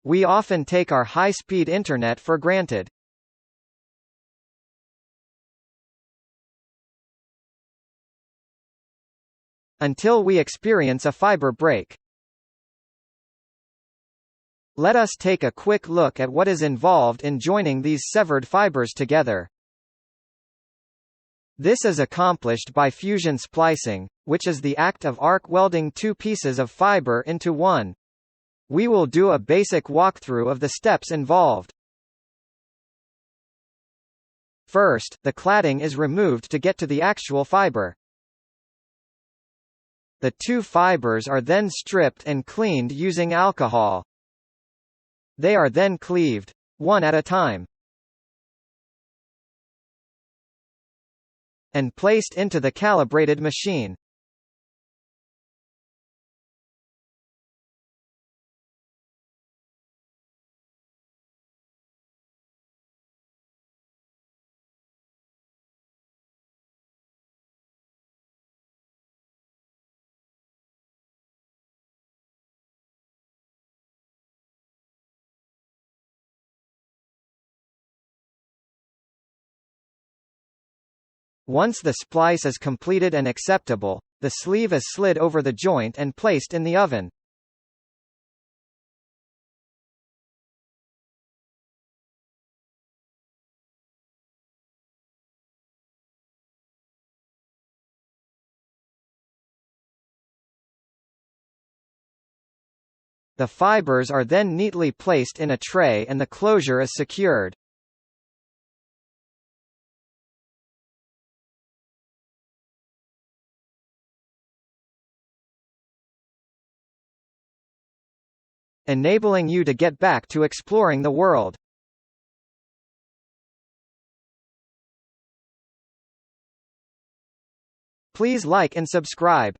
We often take our high-speed internet for granted. Until we experience a fiber break. Let us take a quick look at what is involved in joining these severed fibers together. This is accomplished by fusion splicing, which is the act of arc welding two pieces of fiber into one. We will do a basic walkthrough of the steps involved. First, the cladding is removed to get to the actual fiber. The two fibers are then stripped and cleaned using alcohol. They are then cleaved, one at a time, and placed into the calibrated machine. Once the splice is completed and acceptable, the sleeve is slid over the joint and placed in the oven. The fibers are then neatly placed in a tray and the closure is secured. Enabling you to get back to exploring the world. Please like and subscribe.